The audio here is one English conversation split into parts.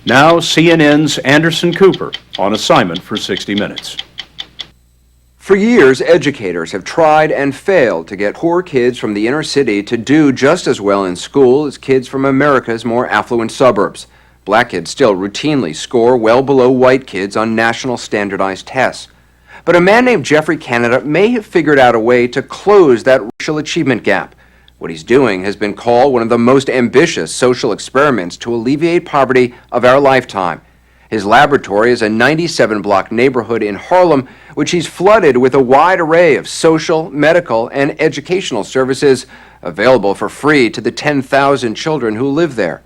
Now, CNN's Anderson Cooper on assignment for 60 Minutes. For years, educators have tried and failed to get poor kids from the inner city to do just as well in school as kids from America's more affluent suburbs. Black kids still routinely score well below white kids on national standardized tests. But a man named Geoffrey Canada may have figured out a way to close that racial achievement gap. What he's doing has been called one of the most ambitious social experiments to alleviate poverty of our lifetime. His laboratory is a 97-block neighborhood in Harlem, which he's flooded with a wide array of social, medical, and educational services available for free to the 10,000 children who live there.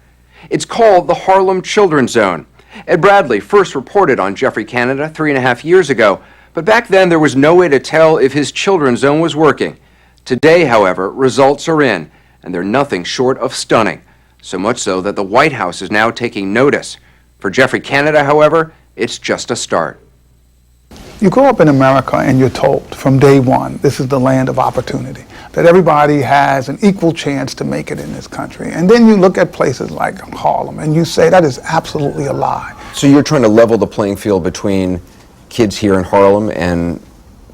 It's called the Harlem Children's Zone. Ed Bradley first reported on Geoffrey Canada 3.5 years ago, but back then there was no way to tell if his Children's Zone was working. Today, however, results are in, and they're nothing short of stunning. So much so that the White House is now taking notice. For Geoffrey Canada, however, it's just a start. You grow up in America and you're told from day one, this is the land of opportunity, that everybody has an equal chance to make it in this country. And then you look at places like Harlem and you say that is absolutely a lie. So you're trying to level the playing field between kids here in Harlem and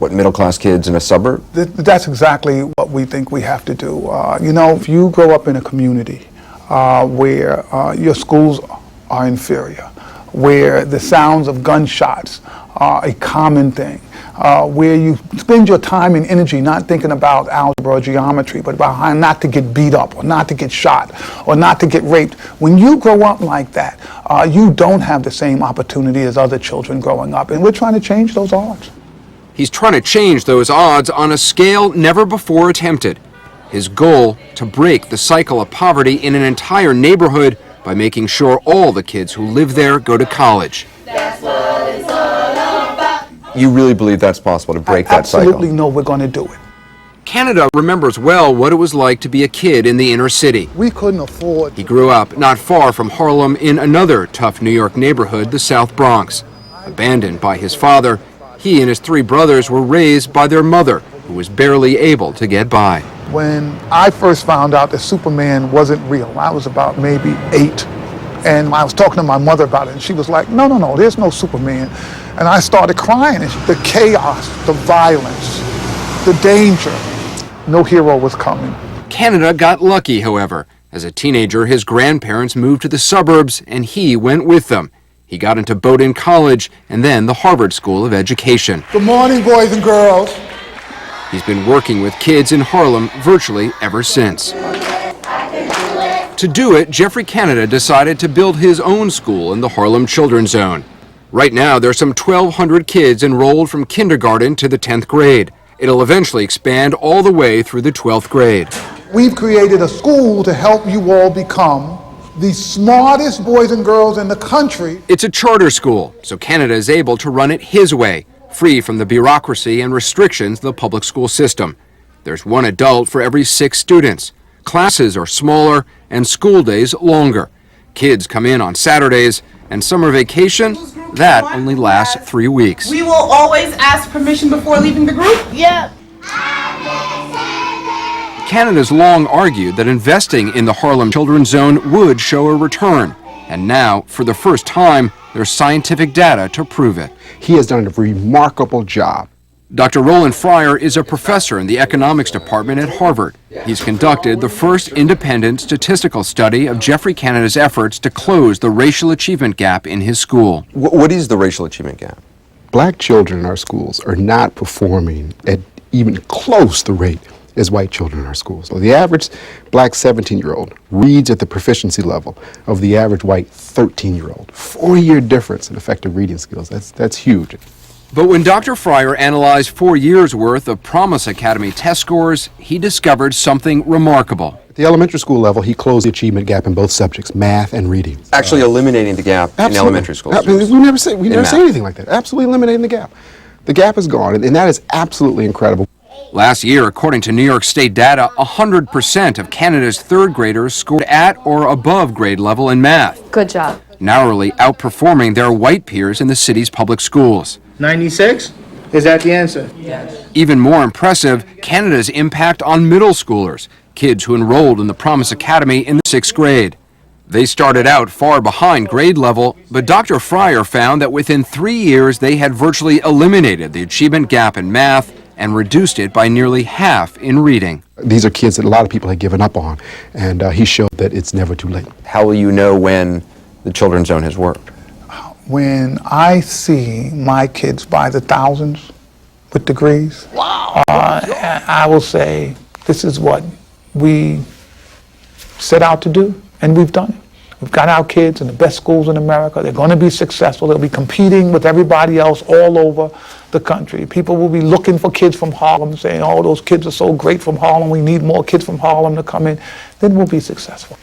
middle-class kids in a suburb? That's exactly what we think we have to do. If you grow up in a community where your schools are inferior, where the sounds of gunshots are a common thing, where you spend your time and energy not thinking about algebra or geometry, but about how not to get beat up or not to get shot or not to get raped. When you grow up like that, you don't have the same opportunity as other children growing up, and we're trying to change those odds. He's trying to change those odds on a scale never before attempted. His goal, to break the cycle of poverty in an entire neighborhood by making sure all the kids who live there go to college. That's what it's all about. You really believe that's possible, to break that cycle? Absolutely know we're going to do it. Canada remembers well what it was like to be a kid in the inner city. We couldn't afford. He grew up not far from Harlem in another tough New York neighborhood, the South Bronx. Abandoned by his father, he and his 3 brothers were raised by their mother, who was barely able to get by. When I first found out that Superman wasn't real, I was about maybe 8. And I was talking to my mother about it, and she was like, no, there's no Superman. And I started crying, and the chaos, the violence, the danger, no hero was coming. Canada got lucky, however. As a teenager, his grandparents moved to the suburbs, and he went with them. He got into Bowdoin College and then the Harvard School of Education. Good morning, boys and girls. He's been working with kids in Harlem virtually ever since. To do it, Geoffrey Canada decided to build his own school in the Harlem Children's Zone. Right now, there's some 1,200 kids enrolled from kindergarten to the 10th grade. It'll eventually expand all the way through the 12th grade. We've created a school to help you all become the smartest boys and girls in the country. It's a charter school, so Canada is able to run it his way, free from the bureaucracy and restrictions of the public school system. There's 1 adult for every 6 students. Classes are smaller and school days longer. Kids come in on Saturdays, and summer vacation, that only lasts 3 weeks. We will always ask permission before leaving the group? Yeah. Canada's long argued that investing in the Harlem Children's Zone would show a return. And now, for the first time, there's scientific data to prove it. He has done a remarkable job. Dr. Roland Fryer is a professor in the economics department at Harvard. He's conducted the first independent statistical study of Geoffrey Canada's efforts to close the racial achievement gap in his school. What is the racial achievement gap? Black children in our schools are not performing at even close the rate as white children in our schools. So the average black 17-year-old reads at the proficiency level of the average white 13-year-old. 4-year difference in effective reading skills. That's huge. But when Dr. Fryer analyzed 4 years' worth of Promise Academy test scores, he discovered something remarkable. At the elementary school level, he closed the achievement gap in both subjects, math and reading. Actually eliminating the gap in elementary school. We never say anything like that. Absolutely eliminating the gap. The gap is gone, and that is absolutely incredible. Last year, according to New York State data, 100% of Canada's 3rd graders scored at or above grade level in math. Good job. Narrowly outperforming their white peers in the city's public schools. 96? Is that the answer? Yes. Even more impressive, Canada's impact on middle schoolers, kids who enrolled in the Promise Academy in the 6th grade. They started out far behind grade level, but Dr. Fryer found that within 3 years they had virtually eliminated the achievement gap in math and reduced it by nearly half in reading. These are kids that a lot of people had given up on, and he showed that it's never too late. How will you know when the Children's Zone has worked? When I see my kids by the thousands with degrees, I will say this is what we set out to do, and we've done it. We've got our kids in the best schools in America. They're going to be successful. They'll be competing with everybody else all over the country. People will be looking for kids from Harlem, saying, oh, those kids are so great from Harlem. We need more kids from Harlem to come in. Then we'll be successful.